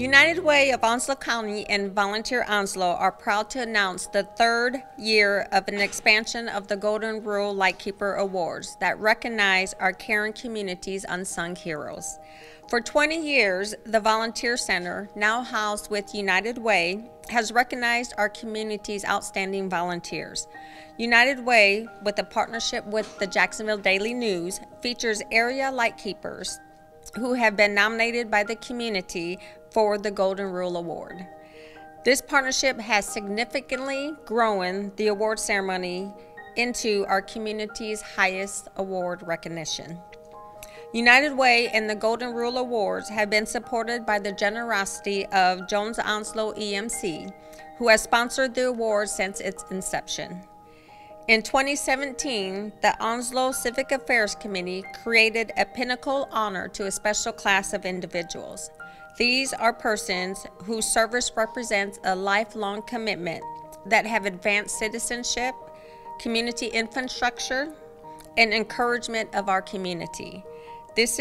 United Way of Onslow County and Volunteer Onslow are proud to announce the third year of an expansion of the Golden Rule Lightkeeper Awards that recognize our caring community's unsung heroes. For 20 years, the Volunteer Center, now housed with United Way, has recognized our community's outstanding volunteers. United Way, with a partnership with the Jacksonville Daily News, features area lightkeepers who have been nominated by the community for the Golden Rule Award. This partnership has significantly grown the award ceremony into our community's highest award recognition. United Way and the Golden Rule Awards have been supported by the generosity of Jones Onslow EMC, who has sponsored the award since its inception. In 2017, the Onslow Civic Affairs Committee created a pinnacle honor to a special class of individuals. These are persons whose service represents a lifelong commitment that have advanced citizenship, community infrastructure, and encouragement of our community. This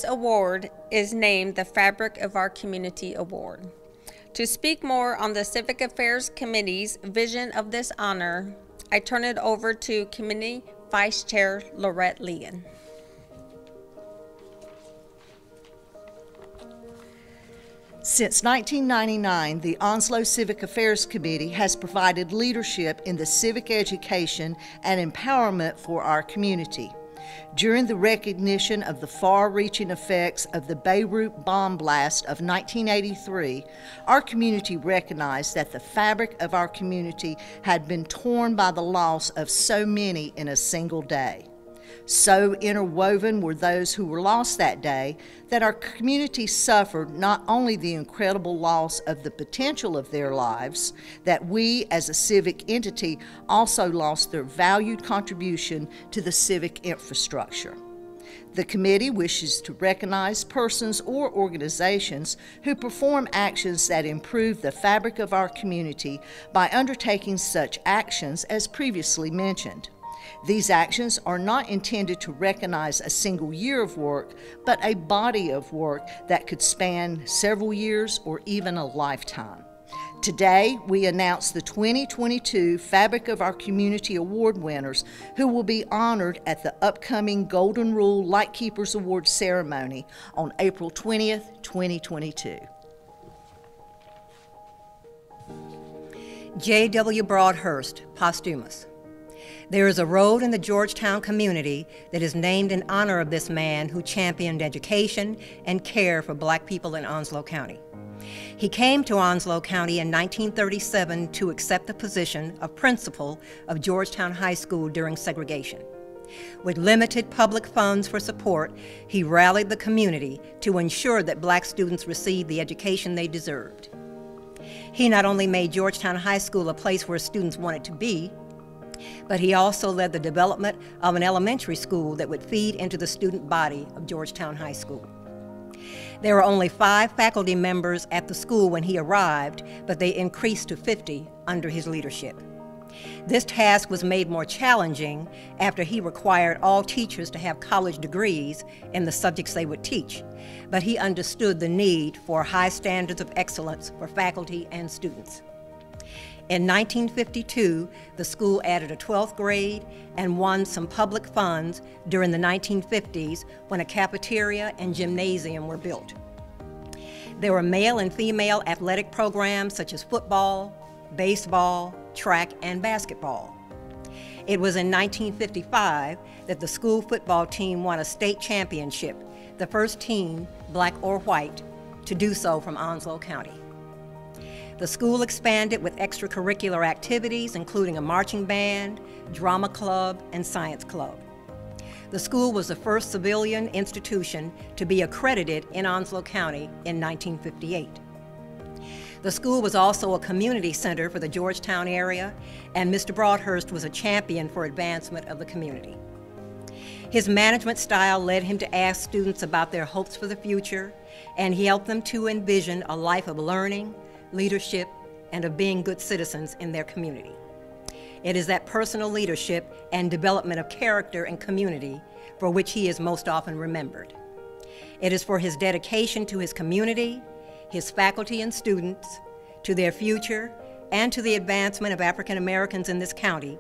award is named the Fabric of Our Community Award. To speak more on the Civic Affairs Committee's vision of this honor, I turn it over to Committee Vice Chair Lorette Leon. Since 1999, the Onslow Civic Affairs Committee has provided leadership in the civic education and empowerment for our community. During the recognition of the far-reaching effects of the Beirut bomb blast of 1983, our community recognized that the fabric of our community had been torn by the loss of so many in a single day. So interwoven were those who were lost that day that our community suffered not only the incredible loss of the potential of their lives, that we as a civic entity also lost their valued contribution to the civic infrastructure. The committee wishes to recognize persons or organizations who perform actions that improve the fabric of our community by undertaking such actions as previously mentioned. These actions are not intended to recognize a single year of work, but a body of work that could span several years or even a lifetime. Today, we announce the 2022 Fabric of Our Community Award winners who will be honored at the upcoming Golden Rule Lightkeepers Award ceremony on April 20th, 2022. J.W. Broadhurst, posthumous. There is a road in the Georgetown community that is named in honor of this man who championed education and care for Black people in Onslow County. He came to Onslow County in 1937 to accept the position of principal of Georgetown High School during segregation. With limited public funds for support, he rallied the community to ensure that Black students received the education they deserved. He not only made Georgetown High School a place where students wanted to be, but he also led the development of an elementary school that would feed into the student body of Georgetown High School. There were only 5 faculty members at the school when he arrived, but they increased to 50 under his leadership. This task was made more challenging after he required all teachers to have college degrees in the subjects they would teach, but he understood the need for high standards of excellence for faculty and students. In 1952, the school added a 12th grade and won some public funds during the 1950s when a cafeteria and gymnasium were built. There were male and female athletic programs such as football, baseball, track, and basketball. It was in 1955 that the school football team won a state championship, the first team, Black or white, to do so from Onslow County. The school expanded with extracurricular activities, including a marching band, drama club, and science club. The school was the first civilian institution to be accredited in Onslow County in 1958. The school was also a community center for the Georgetown area, and Mr. Broadhurst was a champion for advancement of the community. His management style led him to ask students about their hopes for the future, and he helped them to envision a life of learning, leadership, and of being good citizens in their community. It is that personal leadership and development of character and community for which he is most often remembered. It is for his dedication to his community, his faculty and students, to their future, and to the advancement of African Americans in this county,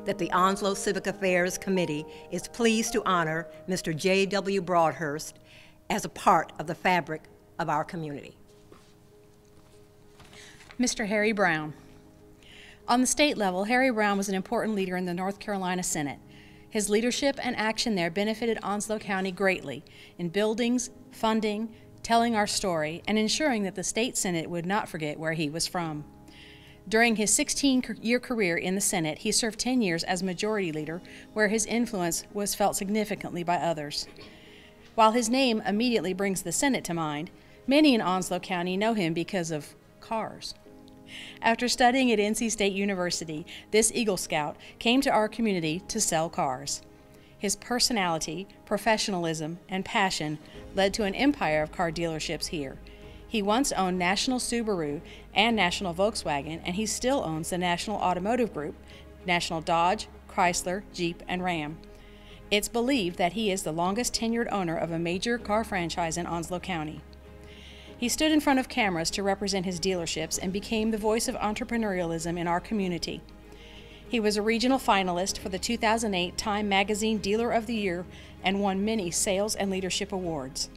that the Onslow Civic Affairs Committee is pleased to honor Mr. J.W. Broadhurst as a part of the fabric of our community. Mr. Harry Brown. On the state level, Harry Brown was an important leader in the North Carolina Senate. His leadership and action there benefited Onslow County greatly in buildings, funding, telling our story, and ensuring that the state Senate would not forget where he was from. During his 16-year career in the Senate, he served 10 years as Majority Leader, where his influence was felt significantly by others. While his name immediately brings the Senate to mind, many in Onslow County know him because of cars. After studying at NC State University, this Eagle Scout came to our community to sell cars. His personality, professionalism, and passion led to an empire of car dealerships here. He once owned National Subaru and National Volkswagen, and he still owns the National Automotive Group, National Dodge, Chrysler, Jeep, and Ram. It's believed that he is the longest tenured owner of a major car franchise in Onslow County. He stood in front of cameras to represent his dealerships and became the voice of entrepreneurialism in our community. He was a regional finalist for the 2008 Time Magazine Dealer of the Year and won many sales and leadership awards.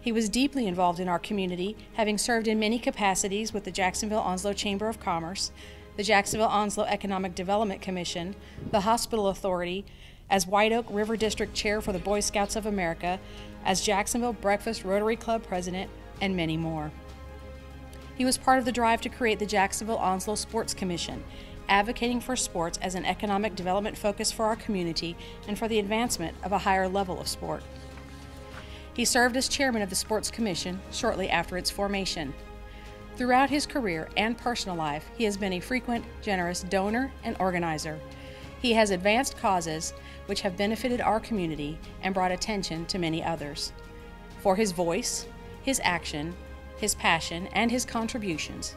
He was deeply involved in our community, having served in many capacities with the Jacksonville-Onslow Chamber of Commerce, the Jacksonville-Onslow Economic Development Commission, the Hospital Authority, as White Oak River District Chair for the Boy Scouts of America, as Jacksonville Breakfast Rotary Club President, and many more. He was part of the drive to create the Jacksonville-Onslow Sports Commission, advocating for sports as an economic development focus for our community and for the advancement of a higher level of sport. He served as chairman of the Sports Commission shortly after its formation. Throughout his career and personal life, he has been a frequent, generous donor and organizer. He has advanced causes which have benefited our community and brought attention to many others. For his voice, his action, his passion, and his contributions,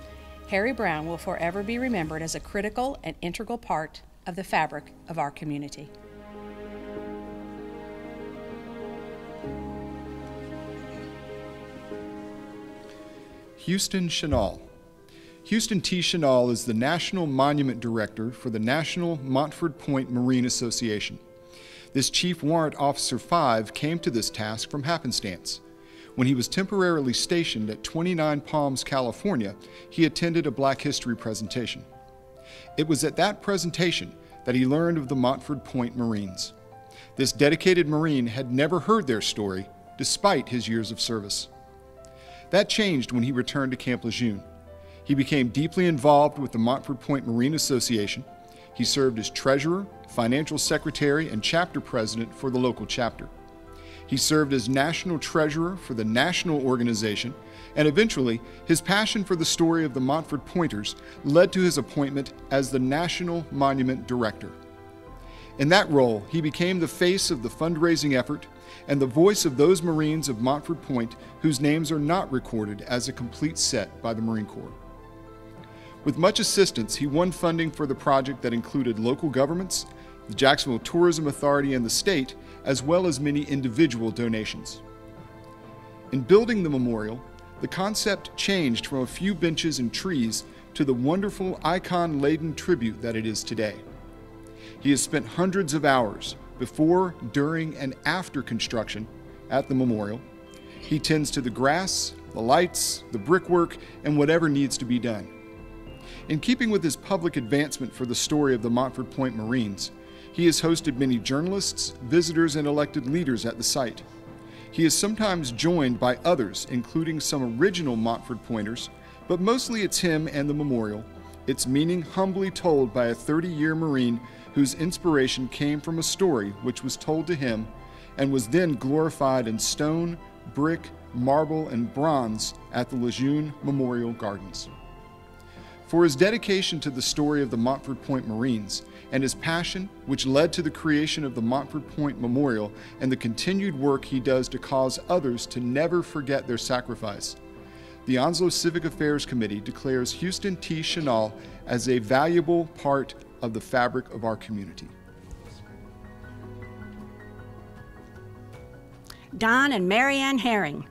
Harry Brown will forever be remembered as a critical and integral part of the fabric of our community. Houston Chaval. Houston T. Chaval is the National Monument Director for the National Montford Point Marine Association. This Chief Warrant Officer 5 came to this task from happenstance. When he was temporarily stationed at 29 Palms, California, he attended a Black History presentation. It was at that presentation that he learned of the Montford Point Marines. This dedicated Marine had never heard their story, despite his years of service. That changed when he returned to Camp Lejeune. He became deeply involved with the Montford Point Marine Association. He served as treasurer, financial secretary, and chapter president for the local chapter. He served as national treasurer for the national organization, and eventually, his passion for the story of the Montford Pointers led to his appointment as the National Monument Director. In that role, he became the face of the fundraising effort and the voice of those Marines of Montford Point whose names are not recorded as a complete set by the Marine Corps. With much assistance, he won funding for the project that included local governments, the Jacksonville Tourism Authority, and the state, as well as many individual donations. In building the memorial, the concept changed from a few benches and trees to the wonderful icon-laden tribute that it is today. He has spent hundreds of hours before, during, and after construction at the memorial. He tends to the grass, the lights, the brickwork, and whatever needs to be done. In keeping with his public advancement for the story of the Montford Point Marines, he has hosted many journalists, visitors, and elected leaders at the site. He is sometimes joined by others, including some original Montford Pointers, but mostly it's him and the memorial, its meaning humbly told by a 30-year Marine whose inspiration came from a story which was told to him and was then glorified in stone, brick, marble, and bronze at the Lejeune Memorial Gardens. For his dedication to the story of the Montford Point Marines and his passion, which led to the creation of the Montford Point Memorial and the continued work he does to cause others to never forget their sacrifice, the Onslow Civic Affairs Committee declares Houston T. Chaval as a valuable part of the fabric of our community. Don and Marianne Herring.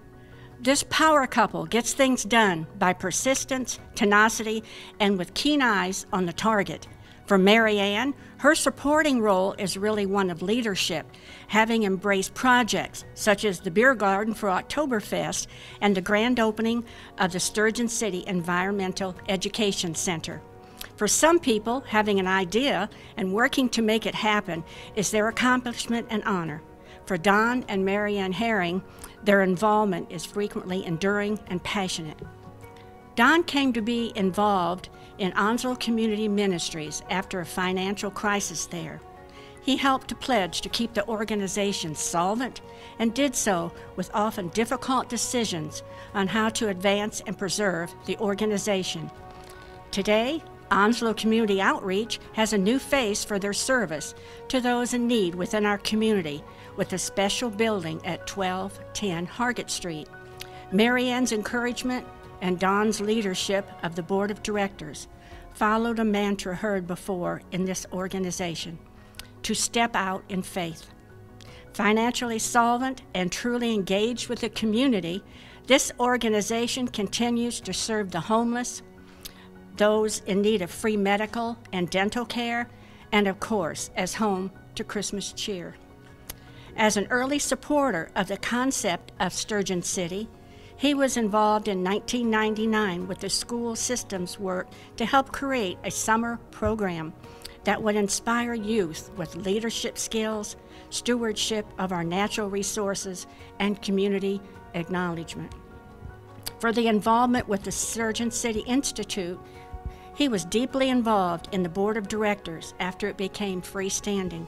This power couple gets things done by persistence, tenacity, and with keen eyes on the target. For Marianne, her supporting role is really one of leadership, having embraced projects such as the beer garden for Oktoberfest and the grand opening of the Sturgeon City Environmental Education Center. For some people, having an idea and working to make it happen is their accomplishment and honor. For Don and Marianne Herring, their involvement is frequently enduring and passionate. Don came to be involved in Onslow Community Ministries after a financial crisis there. He helped to pledge to keep the organization solvent and did so with often difficult decisions on how to advance and preserve the organization. Today, Onslow Community Outreach has a new face for their service to those in need within our community with a special building at 1210 Hargett Street. Marianne's encouragement and Don's leadership of the Board of Directors followed a mantra heard before in this organization: to step out in faith. Financially solvent and truly engaged with the community, this organization continues to serve the homeless, those in need of free medical and dental care, and of course, as home to Christmas cheer. As an early supporter of the concept of Sturgeon City, he was involved in 1999 with the school systems work to help create a summer program that would inspire youth with leadership skills, stewardship of our natural resources, and community acknowledgement. For the involvement with the Sturgeon City Institute, he was deeply involved in the Board of Directors after it became freestanding.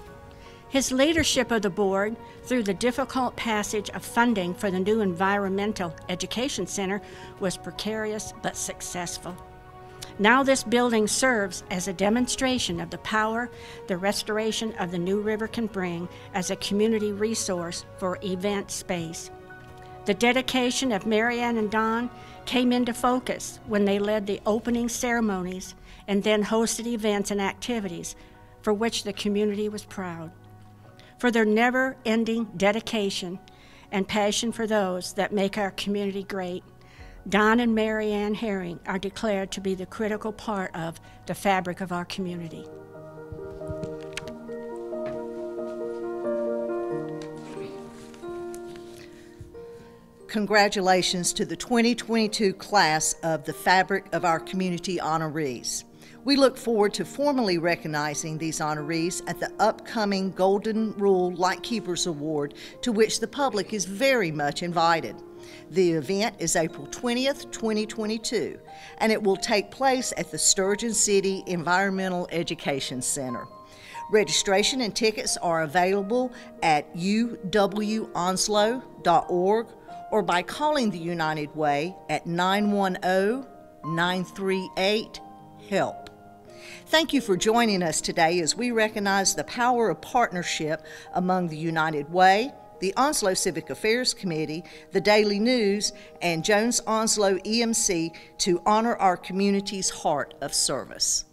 His leadership of the board through the difficult passage of funding for the new Environmental Education Center was precarious but successful. Now this building serves as a demonstration of the power the restoration of the New River can bring as a community resource for event space. The dedication of Marianne and Don came into focus when they led the opening ceremonies and then hosted events and activities for which the community was proud. For their never-ending dedication and passion for those that make our community great, Don and Marianne Herring are declared to be the critical part of the fabric of our community. Congratulations to the 2022 class of the Fabric of Our Community honorees. We look forward to formally recognizing these honorees at the upcoming Golden Rule Lightkeepers Award, to which the public is very much invited. The event is April 20th, 2022, and it will take place at the Sturgeon City Environmental Education Center. Registration and tickets are available at uwonslow.org or by calling the United Way at 910-938-HELP. Thank you for joining us today as we recognize the power of partnership among the United Way, the Onslow Civic Affairs Committee, the Daily News, and Jones Onslow EMC to honor our community's heart of service.